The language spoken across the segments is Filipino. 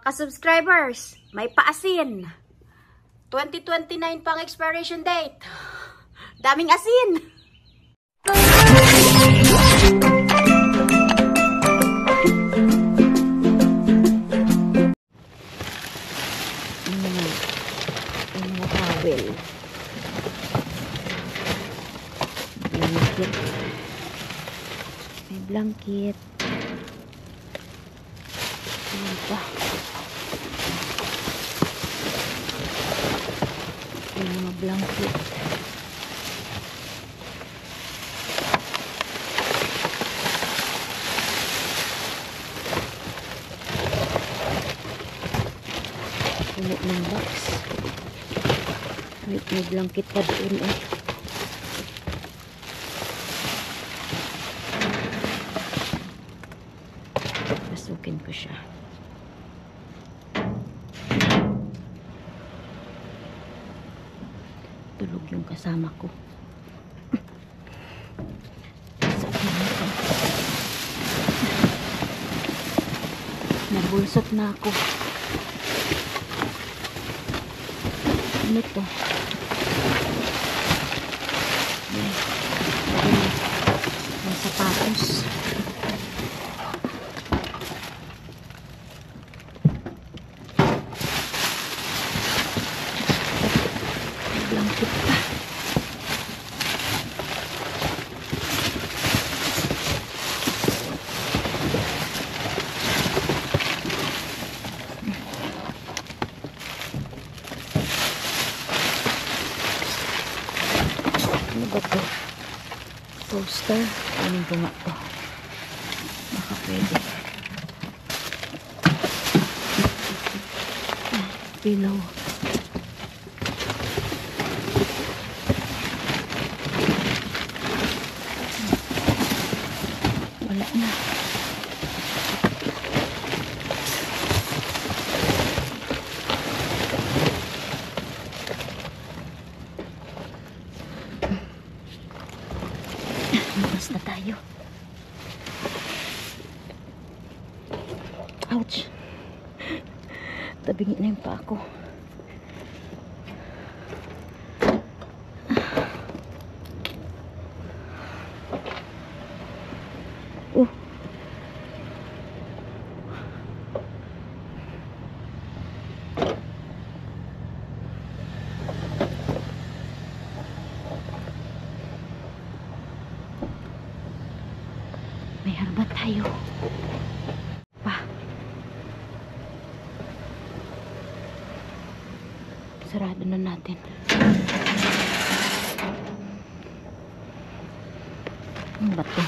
Ka-subscribers, may paasin. 2029 pang expiration date. Daming asin. Yung mga towel. Blanket. May blanket. Ano pa? Yung mga blanket. Puno ng box. May blanket pa doon eh. Pasukin ko siya. Tulog yung kasama ko. Nabulsot na ako. Ano to? May sapatos. Blanket pa. Ano ba to? Poster. Anong bunga to? Baka pwede. Pillow. Wala na. Labas na tayo. Ouch. Tabingin na yung pa ako. May harbat tayo. Pa. Sarado na natin. Ano ba to?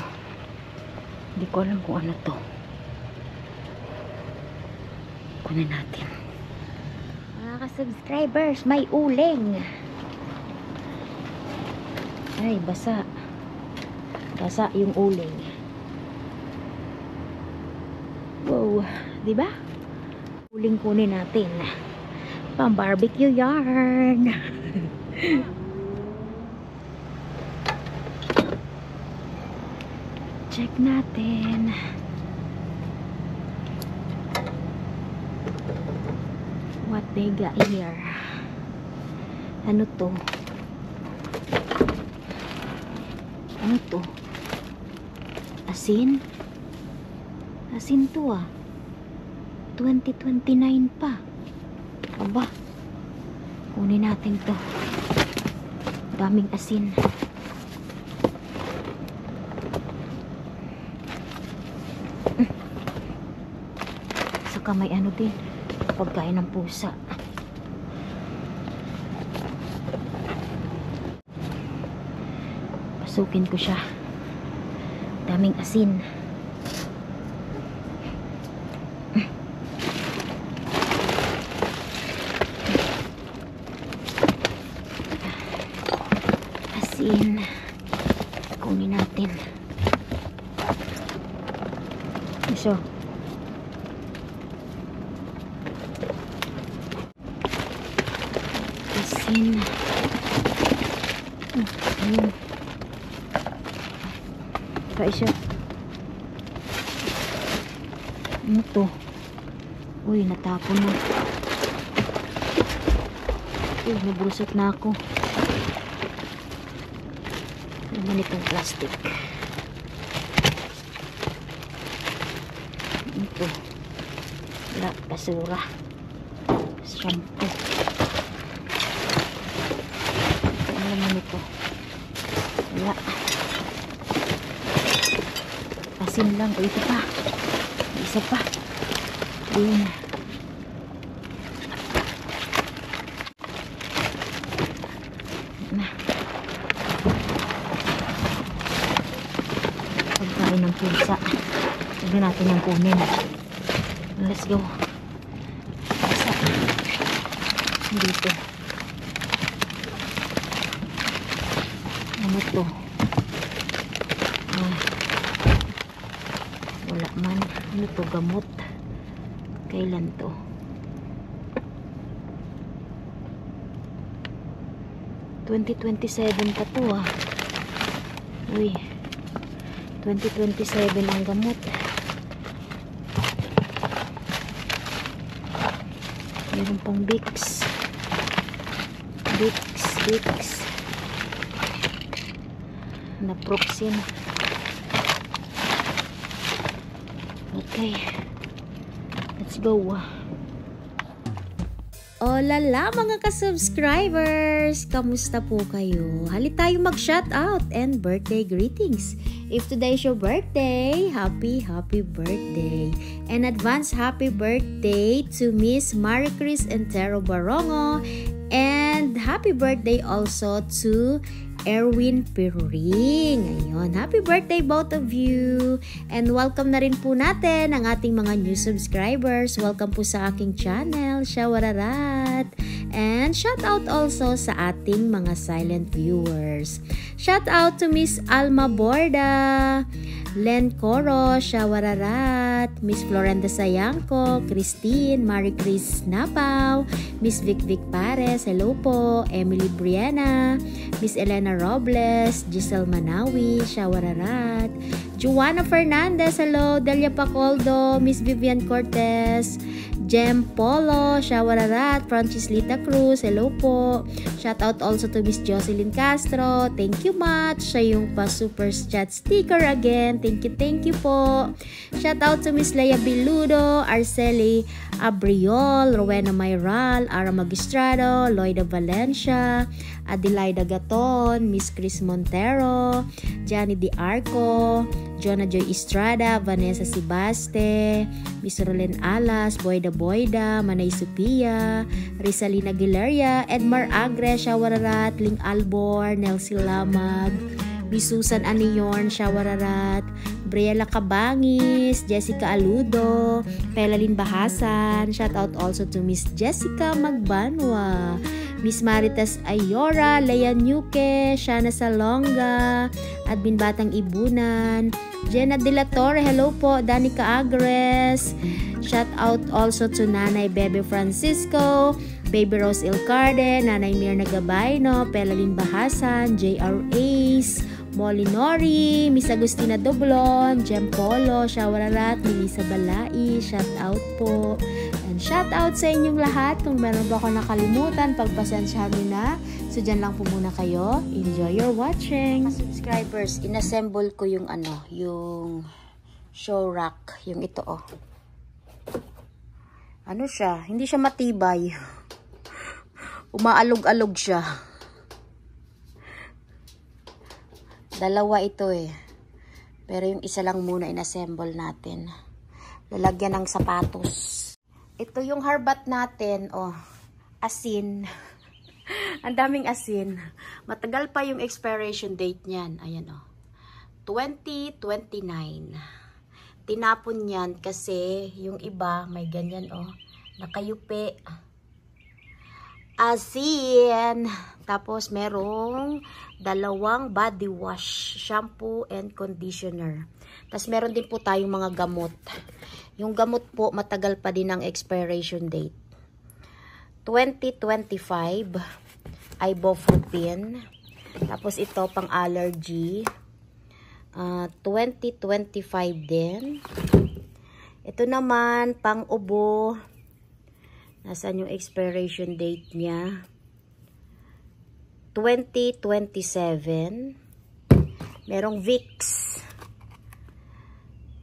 Hindi ko alam kung ano to. Kunin natin. Mga ka-subscribers, may uling. Ay, basa. Basa yung uling. Wow, di ba? Uling kunin natin. Pang barbecue yarn. Check natin. What they got here? Ano to? Ano to? Asin? Asin to ah. 2029 pa. Aba. Kunin natin to. Daming asin. Saka may ano din. Pagkain ng pusa. Pasukin ko siya. Daming asin. Kunin natin. So, asin. Ayun. Pa isa. Ano to? Uy, natapon na. Uy, nabulsot na ako. Ano naman itong plastic? Ito. Wala, basura. Shampoo. Ano naman ito? Wala. Asin lang. O, ito pa. Isa pa. Yun. Na. Pagkain ng pizza. Huwag natin ang kunin. Let's go. Pizza. Dito. Ano to? Wala man. Ano to? Gamot. Kailan to? $2027 pa to ah. Uy. 2027 ang gamot. Meron pang Vicks. Vicks. Naproxen. Okay. Let's go. Olala mga ka-subscribers! Kamusta po kayo? Hali tayo mag-shoutout and birthday greetings. If today is your birthday, happy birthday. And advance happy birthday to Miss Marie Chris Entero Barongo. And happy birthday also to Erwin Piruring. Ayun, happy birthday both of you. And welcome na rin po natin ang ating mga new subscribers. Welcome po sa aking channel, Shawararat. And shout out also sa ating mga silent viewers. Shout out to Miss Alma Borda, Len Coro, Shawararat, Miss Florenda Sayangko, Christine, Marie Chris Napaw, Miss Vic Pares, hello po, Emily Briana, Miss Elena Robles, Giselle Manawi, Shawararat, Juana Fernandez, hello, Delia Pacoldo, Miss Vivian Cortez, Jem Polo, Shawararat, Francis Lita Cruz, hello po. Shout out also to Miss Jocelyn Castro. Thank you much sa yung pa-super chat sticker again. Thank you po. Shout out to Miss Leia Biludo, Arceli Abriol, Rowena Mayral, Ara Magistrado, Loida Valencia, Adelaida Gaton, Miss Chris Montero, Johnny Di Arco, Jonah Joy Estrada, Vanessa Sibaste, Miss Rolen Alas, Boyda, Manay Sophia, Rizalina Gileria, Edmar Agre, Shawararat, Ling Albor, Nelsie Lamag, Miss Susan Aniorn, Shawararat, Briella Cabangis, Jessica Aludo, Pelalyn Bahasan. Shout out also to Miss Jessica Magbanwa, Miss Maritas Ayora, Leia Nuque, Shana Salonga, Admin Batang Ibunan, Jenna De La Torre, hello po, Danica Agres. Shout out also to Nanay Bebe Francisco, Baby Rose Ilcarde, Nanay Mirna Gabayno, Pelalyn Bahasan, JR Ace, Molly Nori, Miss Agustina Doblon, Jem Polo, Shawararat, Melissa Balai, shout out po. And shout out sa inyong lahat. Kung meron ba ako nakalimutan, pagpasensyahan nyo na. So, dyan lang po muna kayo. Enjoy your watching. Subscribers, inassemble ko yung yung show rack. Yung ito, oh. Ano siya? Hindi siya matibay. Umaalog-alog siya. Dalawa ito eh. Pero yung isa lang muna inassemble natin. Lalagyan ng sapatos. Ito yung harbat natin. Oh, asin. Ang daming asin. Matagal pa yung expiration date niyan. Ayan oh. 2029. Tinapon yan kasi yung iba may ganyan oh. Nakayupi. Asin. Tapos merong dalawang body wash, shampoo and conditioner. Tapos meron din po tayong mga gamot. Yung gamot po matagal pa din ang expiration date. 2025 ibuprofen. Tapos ito pang allergy. 2025 din. Ito naman pang ubo. Nasaan yung expiration date niya? 2027. Merong Vicks.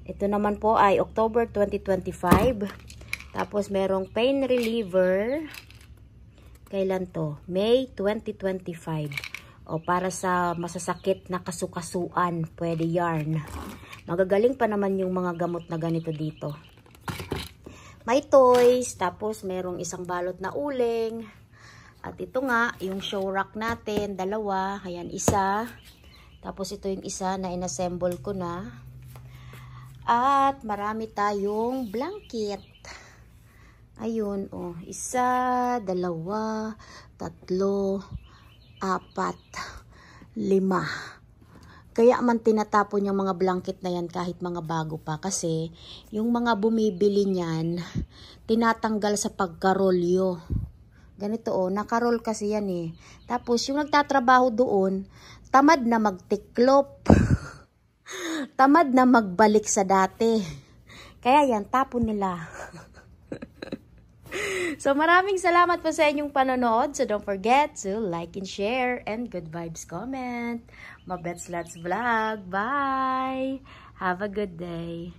Ito naman po ay October 2025. Tapos merong pain reliever. Kailan to? May 2025. O para sa masasakit na kasukasuan, pwede yarn. Magagaling pa naman yung mga gamot na ganito dito. May toys, tapos merong isang balot na uling. At ito nga, yung show rack natin, dalawa. Ayan, isa. Tapos ito yung isa na inassemble ko na. At marami tayong blanket. Ayun, oh. Isa, dalawa, tatlo, apat, 5. Kaya man tinatapon yung mga blanket na yan kahit mga bago pa. Kasi yung mga bumibili niyan, tinatanggal sa pagkarolyo. Ganito oh, nakarol kasi yan eh. Tapos yung nagtatrabaho doon, tamad na magtiklop. Tamad na magbalik sa dati. Kaya yan, tapon nila. So maraming salamat po sa inyong panonood. So don't forget to like and share and good vibes comment. Mabets Let's Vlog. Bye! Have a good day.